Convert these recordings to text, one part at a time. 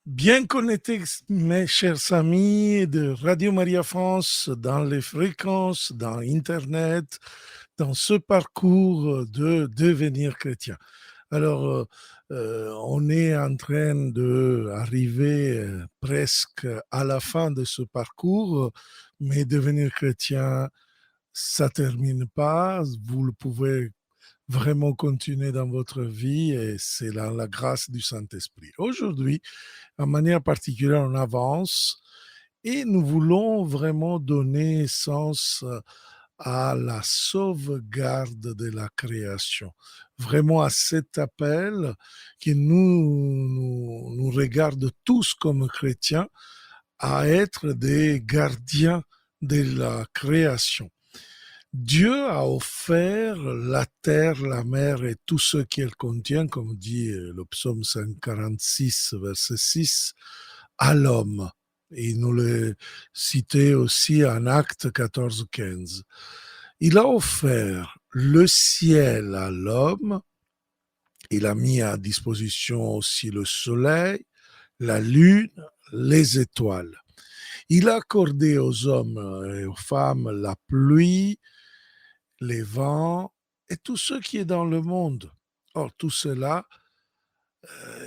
Bien connectés, mes chers amis de Radio Maria France, dans les fréquences, dans Internet, dans ce parcours de devenir chrétien. Alors, on est en train d'arriver presque à la fin de ce parcours, mais devenir chrétien, ça ne termine pas. Vous le pouvez vraiment continuer dans votre vie et c'est la grâce du Saint-Esprit. Aujourd'hui, en manière particulière, on avance et nous voulons vraiment donner sens à la sauvegarde de la création, vraiment à cet appel qui nous regarde tous comme chrétiens à être des gardiens de la création. Dieu a offert la terre, la mer et tout ce qu'elle contient, comme dit le psaume 146, verset 6, à l'homme. Et il nous le citait aussi en Acte 14, 15. Il a offert le ciel à l'homme, il a mis à disposition aussi le soleil, la lune, les étoiles. Il a accordé aux hommes et aux femmes la pluie, les vents et tout ce qui est dans le monde. Or, tout cela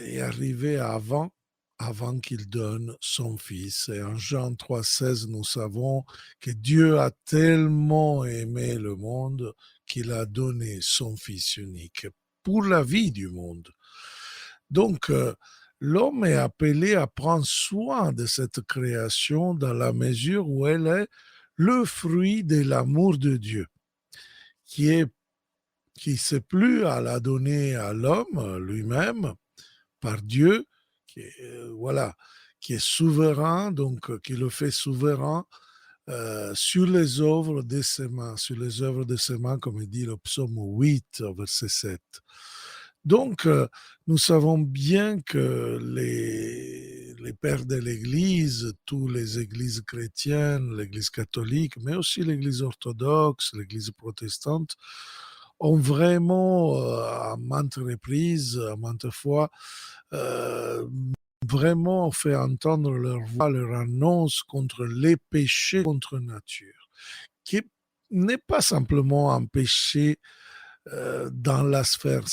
est arrivé avant qu'il donne son Fils. Et en Jean 3,16, nous savons que Dieu a tellement aimé le monde qu'il a donné son Fils unique pour la vie du monde. Donc, l'homme est appelé à prendre soin de cette création dans la mesure où elle est le fruit de l'amour de Dieu, qui s'est plu à la donner à l'homme lui-même par Dieu, voilà, qui est souverain, donc qui le fait souverain sur les œuvres de ses mains, sur les œuvres de ses mains, comme dit le psaume 8, verset 7. Donc, nous savons bien que les pères de l'Église, toutes les églises chrétiennes, l'Église catholique, mais aussi l'Église orthodoxe, l'Église protestante, ont vraiment, à maintes reprises, à maintes fois, euh, vraiment fait entendre leur voix, leur annonce contre les péchés contre nature, qui n'est pas simplement un péché dans la sphère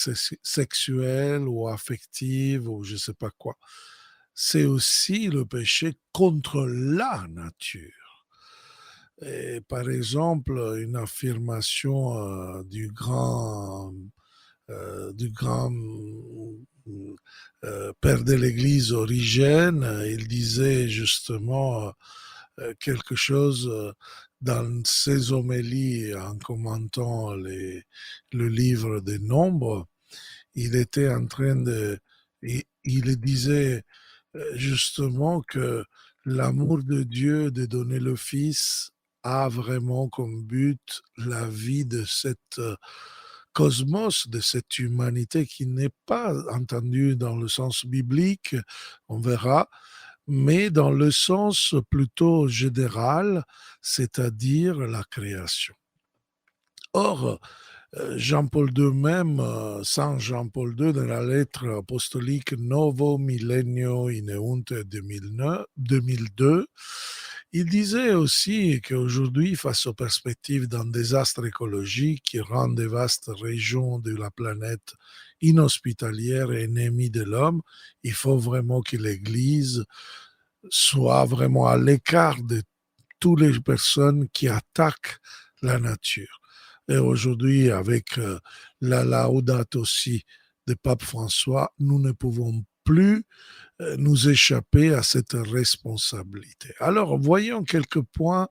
sexuelle ou affective ou je ne sais pas quoi. C'est aussi le péché contre la nature. Et par exemple, une affirmation du grand père de l'Église Origène, il disait justement quelque chose dans ses homélies en commentant le livre des Nombres. Il était en train de... Il disait justement que l'amour de Dieu de donner le Fils a vraiment comme but la vie de cette cosmos, de cette humanité qui n'est pas entendue dans le sens biblique, on verra, mais dans le sens plutôt général, c'est-à-dire la création. Or, Jean-Paul II même, Saint Jean-Paul II, dans la lettre apostolique Novo Millennio Ineunte 2002, il disait aussi qu'aujourd'hui, face aux perspectives d'un désastre écologique qui rend des vastes régions de la planète inhospitalières et ennemies de l'homme, il faut vraiment que l'Église soit vraiment à l'écart de toutes les personnes qui attaquent la nature. Et aujourd'hui, avec la Laudate aussi de Pape François, nous ne pouvons plus nous échapper à cette responsabilité. Alors, voyons quelques points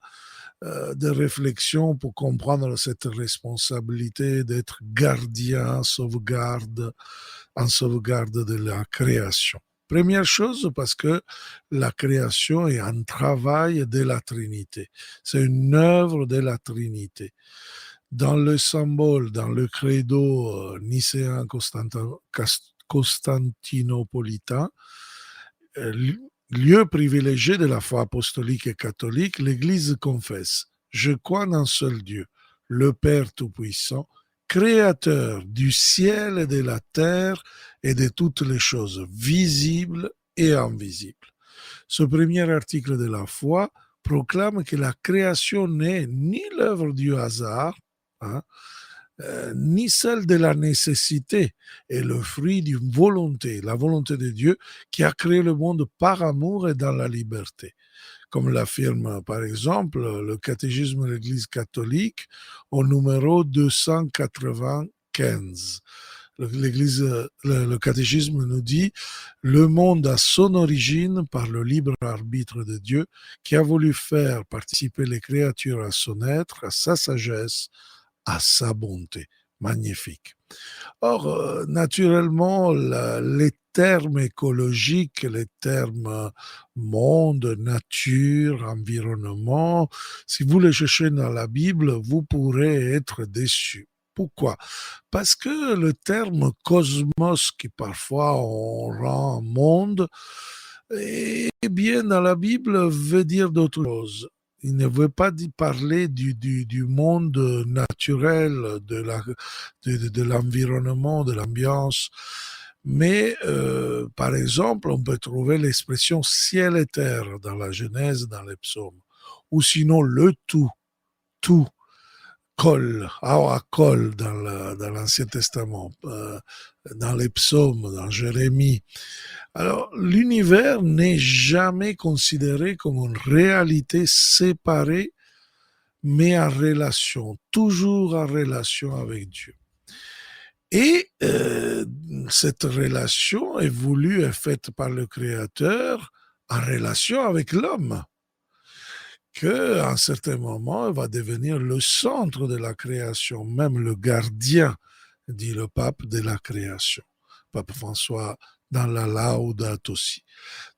de réflexion pour comprendre cette responsabilité d'être gardien, en sauvegarde de la création. Première chose, parce que la création est un travail de la Trinité. C'est une œuvre de la Trinité. Dans le symbole, dans le credo nicéen constantinopolitain, lieu privilégié de la foi apostolique et catholique, l'Église confesse: je crois en un seul Dieu, le Père Tout-Puissant, créateur du ciel et de la terre et de toutes les choses visibles et invisible. Ce premier article de la foi proclame que la création n'est ni l'œuvre du hasard, hein, ni celle de la nécessité, est le fruit d'une volonté, la volonté de Dieu qui a créé le monde par amour et dans la liberté. Comme l'affirme par exemple le catéchisme de l'Église catholique au numéro 295. Le catéchisme nous dit: le monde a son origine par le libre arbitre de Dieu qui a voulu faire participer les créatures à son être, à sa sagesse, à sa bonté. Magnifique. Or, naturellement, les termes écologiques, les termes monde, nature, environnement, si vous les cherchez dans la Bible, vous pourrez être déçus. Pourquoi? Parce que le terme cosmos, qui parfois on rend monde, eh bien, dans la Bible, veut dire d'autres choses. Il ne veut pas parler du monde naturel, de l'environnement, de l'ambiance. Mais, par exemple, on peut trouver l'expression ciel et terre dans la Genèse, dans les psaumes. Ou sinon le tout, col, aura col dans l'Ancien Testament, dans les psaumes, dans Jérémie. Alors, l'univers n'est jamais considéré comme une réalité séparée, mais en relation, toujours en relation avec Dieu. Et cette relation est voulue et faite par le Créateur en relation avec l'homme, qu'à un certain moment, il va devenir le centre de la création, même le gardien, dit le pape, de la création. Pape François dans la Laudato Si.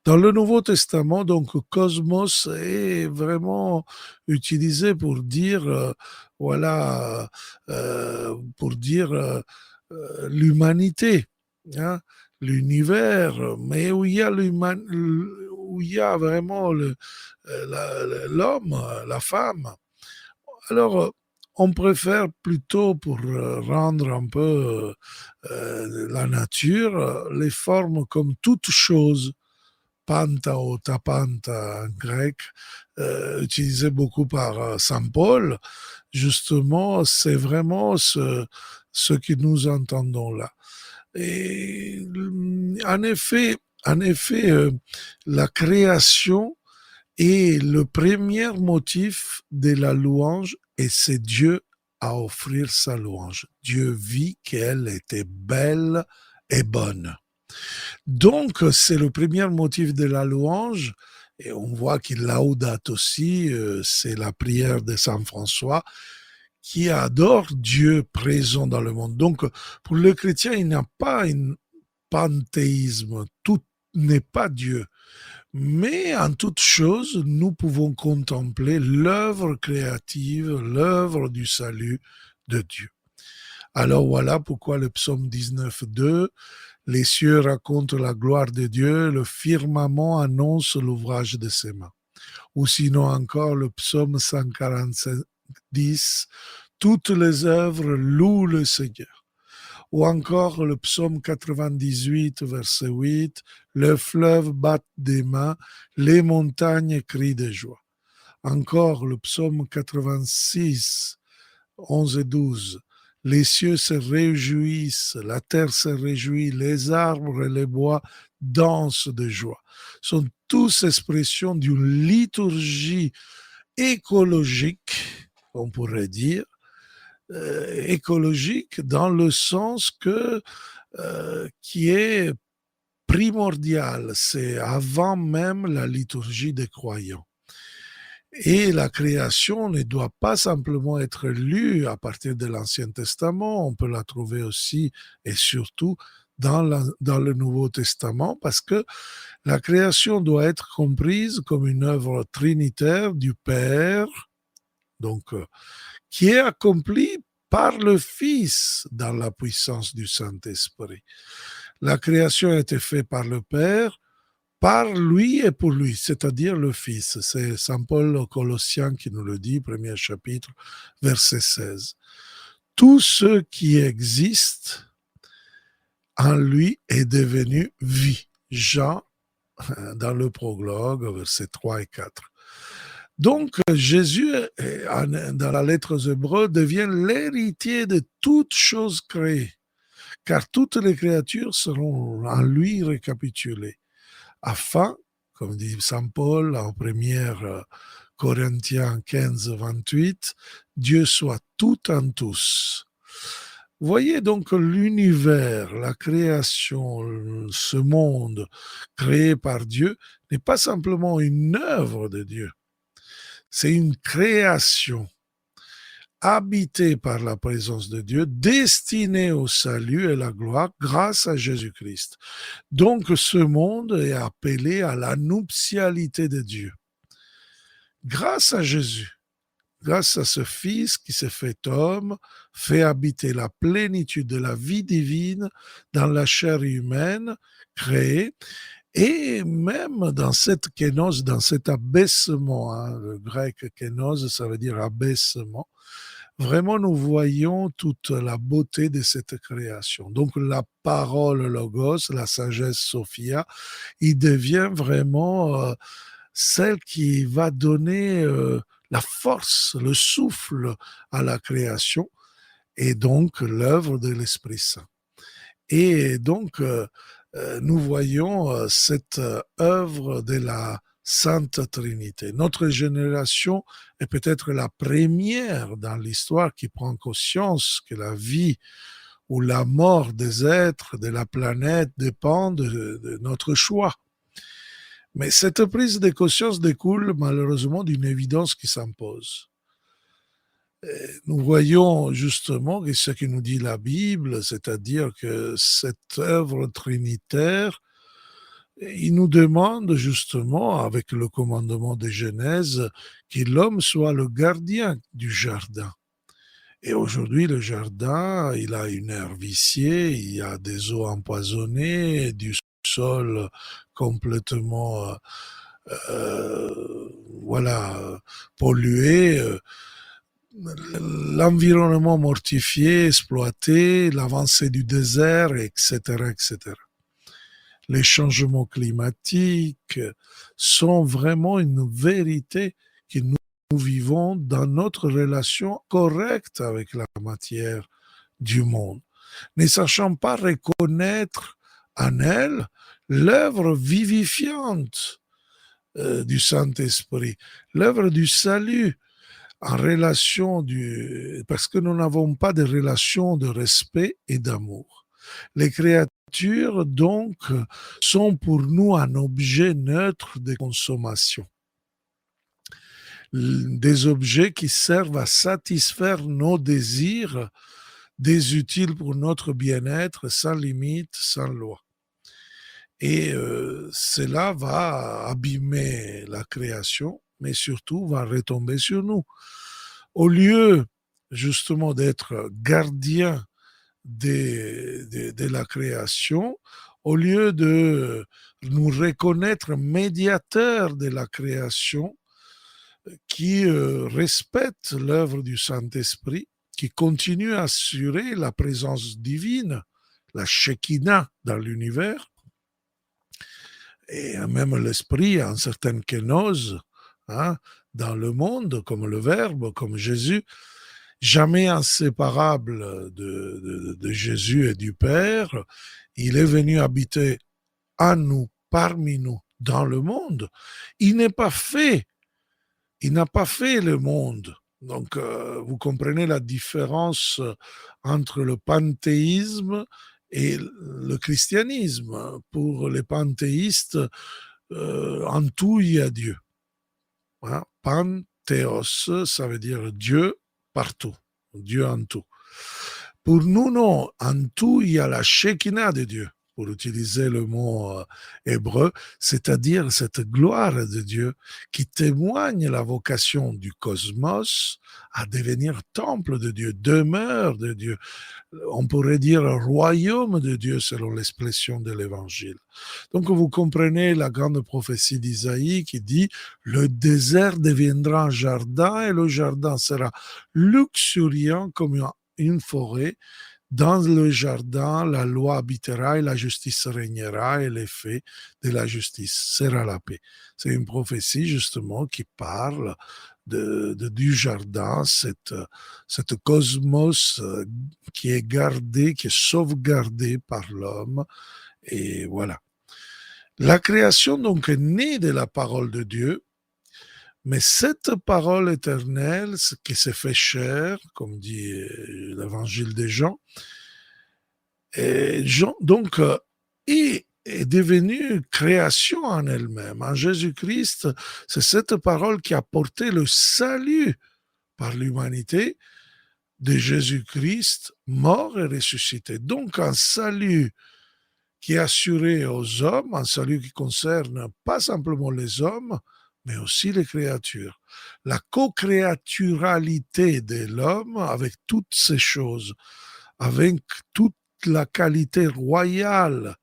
Dans le Nouveau Testament, donc, cosmos est vraiment utilisé pour dire, voilà, pour dire l'humanité, hein, l'univers, mais où il y a vraiment l'homme, la femme. Alors, on préfère plutôt, pour rendre un peu la nature, les formes comme toute chose. Panta ou tapanta en grec, utilisé beaucoup par Saint Paul, justement, c'est vraiment ce que nous entendons là. Et en effet, la création est le premier motif de la louange et c'est Dieu à offrir sa louange. Dieu vit qu'elle était belle et bonne. Donc, c'est le premier motif de la louange. Et on voit qu'il laudate aussi, c'est la prière de Saint François, qui adore Dieu présent dans le monde. Donc, pour le chrétien, il n'y a pas un panthéisme. Tout n'est pas Dieu. Mais en toute chose, nous pouvons contempler l'œuvre créative, l'œuvre du salut de Dieu. Alors voilà pourquoi le psaume 19.2, les cieux racontent la gloire de Dieu, le firmament annonce l'ouvrage de ses mains. Ou sinon encore le psaume 147.10, toutes les œuvres louent le Seigneur. Ou encore le psaume 98, verset 8, le fleuve bat des mains, les montagnes crient de joie. Encore le psaume 86, 11 et 12, les cieux se réjouissent, la terre se réjouit, les arbres et les bois dansent de joie. Ce sont tous expressions d'une liturgie écologique, on pourrait dire, écologique dans le sens qui est primordial, c'est avant même la liturgie des croyants. Et la création ne doit pas simplement être lue à partir de l'Ancien Testament, on peut la trouver aussi et surtout dans le Nouveau Testament, parce que la création doit être comprise comme une œuvre trinitaire du Père, donc qui est accomplie par le Fils dans la puissance du Saint-Esprit. La création a été faite par le Père, par lui et pour lui, c'est-à-dire le Fils. C'est Saint Paul aux Colossiens qui nous le dit, premier chapitre, verset 16. Tout ce qui existe en lui est devenu vie. Jean dans le prologue, versets 3 et 4. Donc, Jésus, dans la lettre aux Hébreux, devient l'héritier de toutes choses créées, car toutes les créatures seront en lui récapitulées, afin, comme dit Saint Paul en 1 Corinthiens 15, 28, Dieu soit tout en tous. Voyez donc l'univers, la création, ce monde créé par Dieu n'est pas simplement une œuvre de Dieu, c'est une création habitée par la présence de Dieu, destinée au salut et la gloire grâce à Jésus-Christ. Donc ce monde est appelé à la nuptialité de Dieu. Grâce à Jésus, grâce à ce Fils qui s'est fait homme, fait habiter la plénitude de la vie divine dans la chair humaine créée, et même dans cette kénose, dans cet abaissement, hein, le grec kénose, ça veut dire abaissement, vraiment nous voyons toute la beauté de cette création. Donc la parole logos, la sagesse sophia, il devient vraiment celle qui va donner la force, le souffle à la création et donc l'œuvre de l'Esprit Saint. Et donc, nous voyons cette œuvre de la Sainte Trinité. Notre génération est peut-être la première dans l'histoire qui prend conscience que la vie ou la mort des êtres de la planète dépend de notre choix. Mais cette prise de conscience découle malheureusement d'une évidence qui s'impose. Nous voyons justement ce que nous dit la Bible, c'est-à-dire que cette œuvre trinitaire, il nous demande justement, avec le commandement de Genèse, que l'homme soit le gardien du jardin. Et aujourd'hui, le jardin, il a une aire viciée, il y a des eaux empoisonnées, du sol complètement voilà, pollué, l'environnement mortifié, exploité, l'avancée du désert, etc., etc. Les changements climatiques sont vraiment une vérité que nous vivons dans notre relation correcte avec la matière du monde, ne sachant pas reconnaître en elle l'œuvre vivifiante du Saint-Esprit, l'œuvre du salut en relation parce que nous n'avons pas de relation de respect et d'amour. Les créatures, donc, sont pour nous un objet neutre de consommation. Des objets qui servent à satisfaire nos désirs, des utiles pour notre bien-être, sans limite, sans loi. Et cela va abîmer la création, mais surtout va retomber sur nous. Au lieu justement d'être gardien de la création, au lieu de nous reconnaître médiateurs de la création, qui respecte l'œuvre du Saint-Esprit, qui continue à assurer la présence divine, la Shekinah dans l'univers, et même l'Esprit a une certaine kénose hein, dans le monde, comme le Verbe, comme Jésus, jamais inséparable de Jésus et du Père. Il est venu habiter en nous, parmi nous, dans le monde. Il n'a pas fait le monde. Donc, vous comprenez la différence entre le panthéisme et le christianisme. Pour les panthéistes, en tout, il y a Dieu. Hein? Panthéos, ça veut dire Dieu partout, Dieu en tout. Pour nous, non, en tout, il y a la Shekinah de Dieu, pour utiliser le mot hébreu, c'est-à-dire cette gloire de Dieu qui témoigne la vocation du cosmos à devenir temple de Dieu, demeure de Dieu. On pourrait dire royaume de Dieu selon l'expression de l'Évangile. Donc vous comprenez la grande prophétie d'Isaïe qui dit « Le désert deviendra un jardin et le jardin sera luxuriant comme une forêt dans le jardin, la loi habitera et la justice régnera et l'effet de la justice sera la paix. C'est une prophétie justement qui parle du jardin, cette cosmos qui est gardé, qui est sauvegardé par l'homme. Et voilà. La création donc est née de la parole de Dieu, mais cette parole éternelle qui s'est fait chair, comme dit l'évangile de Jean, et Jean donc est devenue création en elle-même. En Jésus-Christ, c'est cette parole qui a porté le salut par l'humanité de Jésus-Christ, mort et ressuscité. Donc un salut qui est assuré aux hommes, un salut qui concerne pas simplement les hommes, mais aussi les créatures. La co-créaturalité de l'homme avec toutes ces choses, avec toute la qualité royale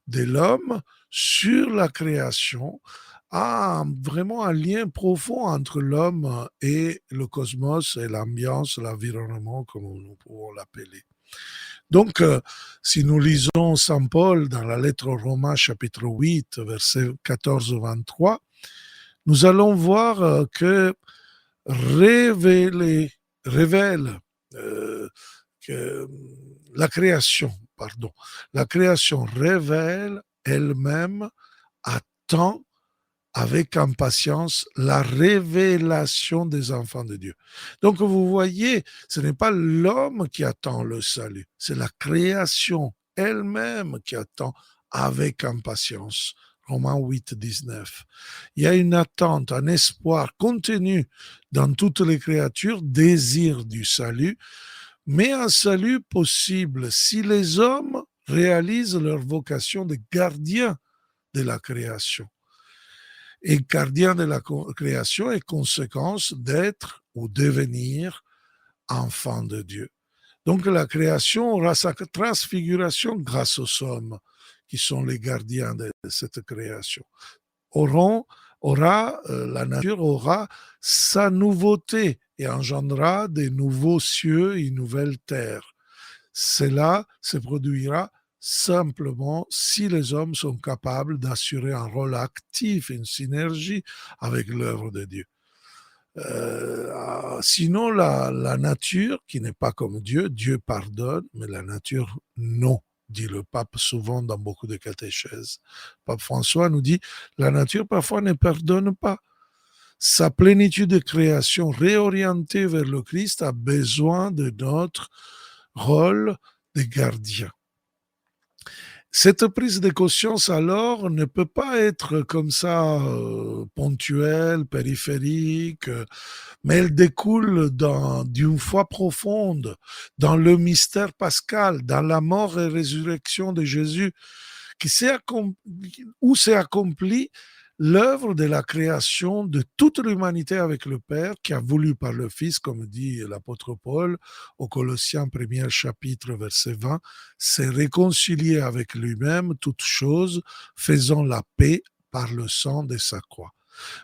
de l'homme sur la création, a vraiment un lien profond entre l'homme et le cosmos et l'ambiance, l'environnement, comme nous pouvons l'appeler. Donc, si nous lisons Saint Paul dans la lettre aux Romains, chapitre 8, versets 14-23, nous allons voir que révèle que la création, pardon, la création révèle elle-même, attend avec impatience la révélation des enfants de Dieu. Donc vous voyez, ce n'est pas l'homme qui attend le salut, c'est la création elle-même qui attend avec impatience. Romains 8, 19. Il y a une attente, un espoir contenu dans toutes les créatures, désir du salut, mais un salut possible si les hommes réalisent leur vocation de gardien de la création. Et gardien de la création est conséquence d'être ou devenir enfant de Dieu. Donc la création aura sa transfiguration grâce aux hommes qui sont les gardiens de cette création. La nature aura sa nouveauté et engendrera des nouveaux cieux et une nouvelle terre. Cela se produira simplement si les hommes sont capables d'assurer un rôle actif, une synergie avec l'œuvre de Dieu. Sinon, la nature, qui n'est pas comme Dieu, Dieu pardonne, mais la nature, non, dit le pape souvent dans beaucoup de catéchèses. Pape François nous dit, la nature parfois ne pardonne pas. Sa plénitude de création réorientée vers le Christ a besoin de notre rôle de gardien. Cette prise de conscience, alors, ne peut pas être comme ça ponctuelle, périphérique, mais elle découle d'une foi profonde dans le mystère pascal, dans la mort et résurrection de Jésus, où s'est accomplie l'œuvre de la création de toute l'humanité avec le Père, qui a voulu par le Fils, comme dit l'apôtre Paul au Colossiens 1er chapitre, verset 20, s'est réconcilié avec lui-même toutes choses, faisant la paix par le sang de sa croix.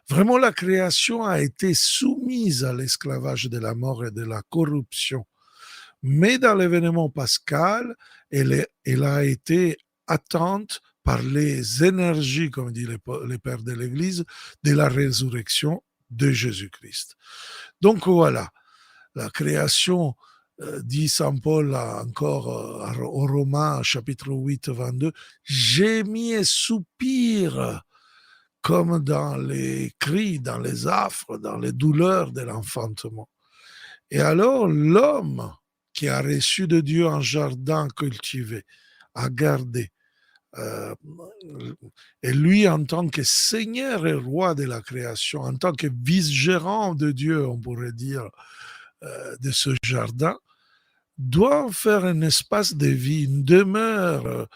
Vraiment, la création a été soumise à l'esclavage de la mort et de la corruption. Mais dans l'événement pascal, elle a été atteinte par les énergies, comme dit les pères de l'Église, de la résurrection de Jésus-Christ. Donc voilà, la création, dit Saint Paul encore aux Romains, chapitre 8, 22, gémit et soupire comme dans les cris, dans les affres, dans les douleurs de l'enfantement. Et alors l'homme qui a reçu de Dieu un jardin cultivé, a gardé, et lui, en tant que Seigneur et Roi de la création, en tant que vice-gérant de Dieu, on pourrait dire, de ce jardin, doit en faire un espace de vie, une demeure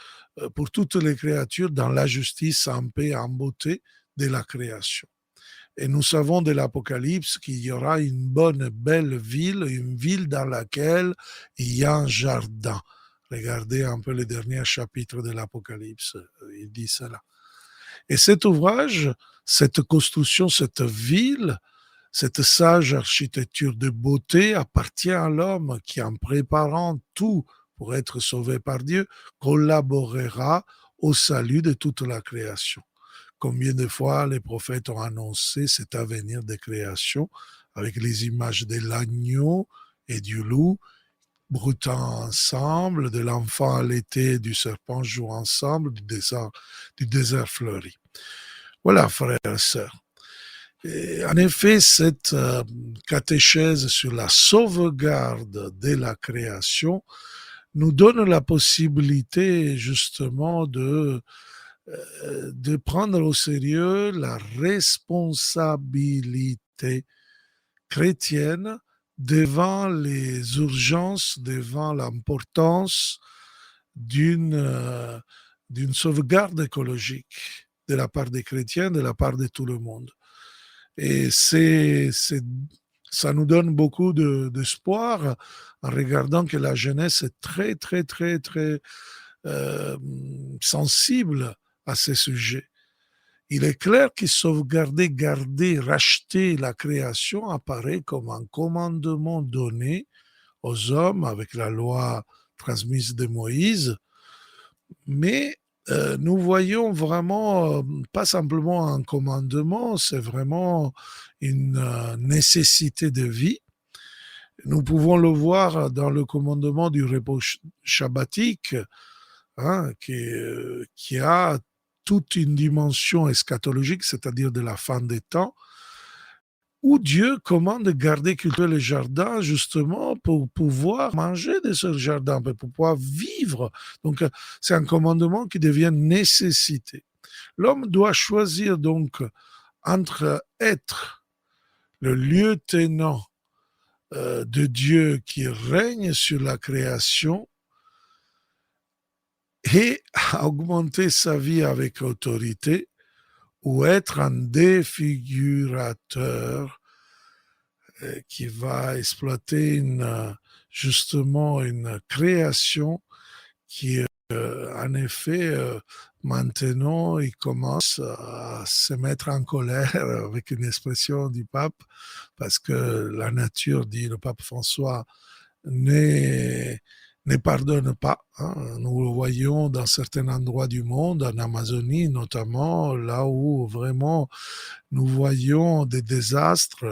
pour toutes les créatures dans la justice, en paix, en beauté de la création. Et nous savons de l'Apocalypse qu'il y aura une bonne, belle ville, une ville dans laquelle il y a un jardin. Regardez un peu les derniers chapitres de l'Apocalypse, il dit cela. Et cet ouvrage, cette construction, cette ville, cette sage architecture de beauté appartient à l'homme qui, en préparant tout pour être sauvé par Dieu, collaborera au salut de toute la création. Combien de fois les prophètes ont annoncé cet avenir de création avec les images de l'agneau et du loup broutant ensemble, de l'enfant allaité et du serpent jouant ensemble, du désert fleuri. Voilà, frères et sœurs. Et en effet, cette catéchèse sur la sauvegarde de la création nous donne la possibilité justement de prendre au sérieux la responsabilité chrétienne devant les urgences, devant l'importance d'une d'une sauvegarde écologique de la part des chrétiens, de la part de tout le monde. Et ça nous donne beaucoup d'espoir en regardant que la jeunesse est très, très, très, très euh, sensible à ces sujets. Il est clair que sauvegarder, garder, racheter la création apparaît comme un commandement donné aux hommes avec la loi transmise de Moïse, mais nous voyons vraiment pas simplement un commandement, c'est vraiment une nécessité de vie. Nous pouvons le voir dans le commandement du repos shabbatique, hein, qui a toute une dimension eschatologique, c'est-à-dire de la fin des temps, où Dieu commande de garder cultiver le jardin justement pour pouvoir manger de ce jardin, pour pouvoir vivre. Donc, c'est un commandement qui devient nécessité. L'homme doit choisir donc entre être le lieutenant de Dieu qui règne sur la création et augmenter sa vie avec autorité, ou être un défigurateur qui va exploiter justement une création qui, en effet, maintenant, il commence à se mettre en colère avec une expression du pape, parce que la nature, dit le pape François, n'est ne pardonne pas. Hein. Nous le voyons dans certains endroits du monde, en Amazonie notamment, là où vraiment nous voyons des désastres.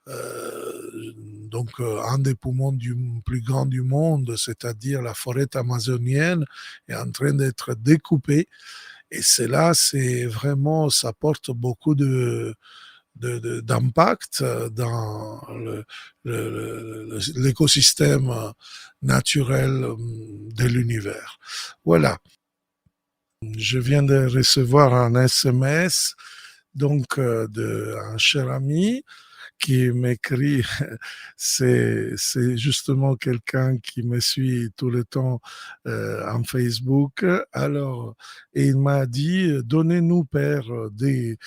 Donc, un des poumons plus grands du monde, c'est-à-dire la forêt amazonienne, est en train d'être découpée. Et cela, c'est vraiment, ça porte beaucoup d'impact dans l'écosystème naturel de l'univers. Voilà. Je viens de recevoir un SMS donc d'un cher ami qui m'écrit, c'est justement quelqu'un qui me suit tout le temps en Facebook. Alors, et il m'a dit, donnez-nous, Père, des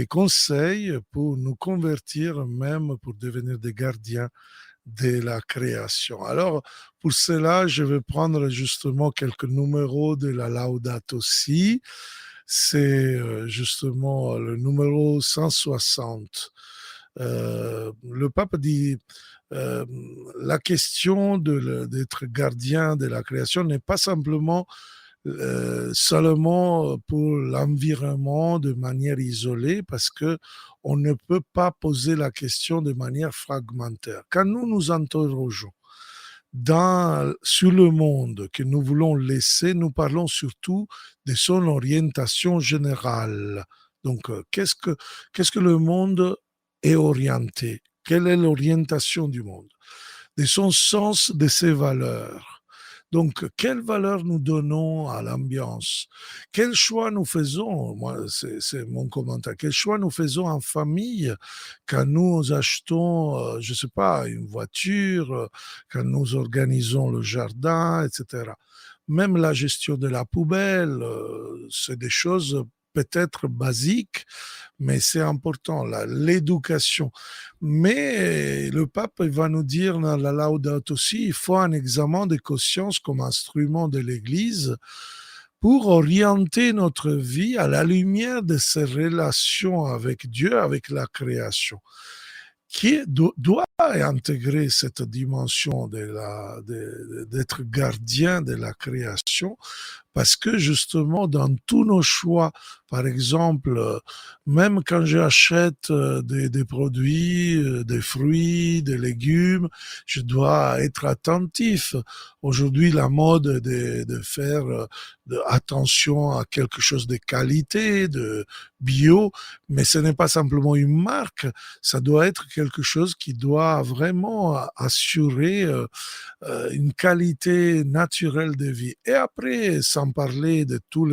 conseils pour nous convertir, même pour devenir des gardiens de la création. Alors, pour cela, je vais prendre justement quelques numéros de la Laudato Si. C'est justement le numéro 160. Le pape dit la question d'être gardien de la création n'est pas simplement seulement pour l'environnement de manière isolée, parce que on ne peut pas poser la question de manière fragmentaire. Quand nous nous interrogeons sur le monde que nous voulons laisser, nous parlons surtout de son orientation générale. Donc, qu'est-ce que le monde est orienté? Quelle est l'orientation du monde? De son sens, de ses valeurs. Donc, quelles valeurs nous donnons à l'ambiance? Quel choix nous faisons? Moi, c'est mon commentaire. Quel choix nous faisons en famille quand nous achetons, je ne sais pas, une voiture, quand nous organisons le jardin, etc. Même la gestion de la poubelle, c'est des choses peut-être basiques, mais c'est important, l'éducation. Mais le pape va nous dire dans la Laudato Si, il faut un examen de conscience comme instrument de l'Église pour orienter notre vie à la lumière de ses relations avec Dieu, avec la création, doit intégrer cette dimension d'être gardien de la création parce que justement, dans tous nos choix, par exemple, même quand j'achète des produits, des fruits, des légumes, je dois être attentif. Aujourd'hui, la mode est de faire attention à quelque chose de qualité, de bio, mais ce n'est pas simplement une marque, ça doit être quelque chose qui doit vraiment assurer une qualité naturelle de vie. Et après, sans parler de tous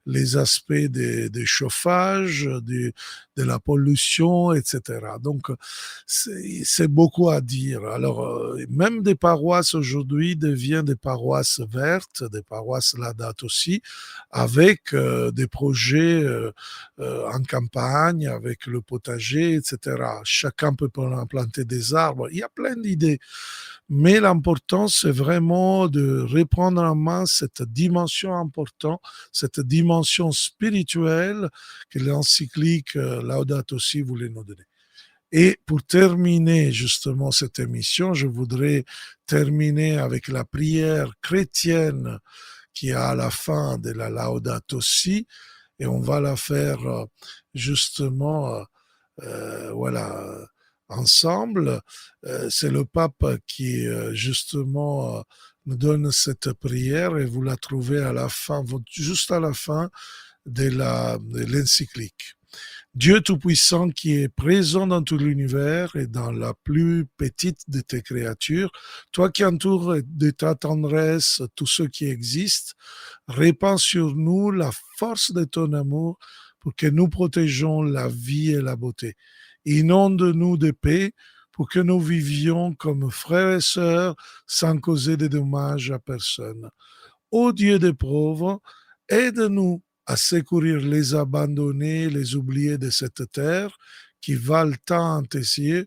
les aspects des chauffages, de la pollution, etc. Donc, c'est beaucoup à dire. Alors, même des paroisses aujourd'hui deviennent des paroisses vertes, des paroisses Laudato aussi, avec des projets en campagne, avec le potager, etc. Chacun peut planter des arbres. Il y a plein d'idées. Mais l'important, c'est vraiment de reprendre en main cette dimension importante, cette dimension spirituelle que l'encyclique Laudato Si voulait nous donner. Et pour terminer justement cette émission, je voudrais terminer avec la prière chrétienne qui est à la fin de la Laudato Si, et on va la faire justement voilà, ensemble. C'est le pape qui justement nous donne cette prière et vous la trouvez à la fin, juste à la fin de l'encyclique. Dieu Tout-Puissant qui est présent dans tout l'univers et dans la plus petite de tes créatures, toi qui entoures de ta tendresse tous ceux qui existent, répands sur nous la force de ton amour pour que nous protégeons la vie et la beauté. Inonde-nous de paix pour que nous vivions comme frères et sœurs sans causer de dommages à personne. Ô Dieu des pauvres, aide-nous à secourir les abandonnés, les oubliés de cette terre qui valent tant à tes yeux.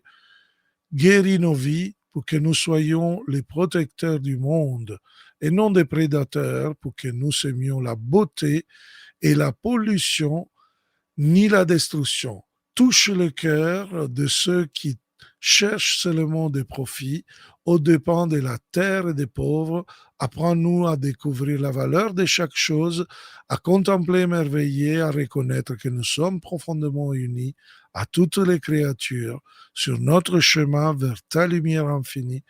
Guéris nos vies pour que nous soyons les protecteurs du monde et non des prédateurs pour que nous semions la beauté et la pollution ni la destruction. Touche le cœur de ceux qui cherchent seulement des profits aux dépens de la terre et des pauvres. Apprends-nous à découvrir la valeur de chaque chose, à contempler, émerveiller, à reconnaître que nous sommes profondément unis à toutes les créatures sur notre chemin vers ta lumière infinie.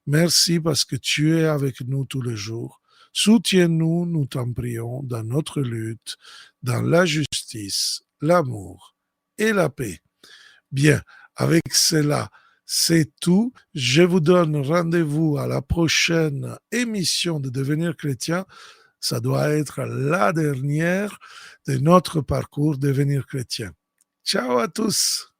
Merci parce que tu es avec nous tous les jours. Soutiens-nous, nous t'en prions, dans notre lutte, dans la justice, l'amour et la paix. Bien, avec cela, c'est tout. Je vous donne rendez-vous à la prochaine émission de Devenir chrétien. Ça doit être la dernière de notre parcours Devenir chrétien. Ciao à tous.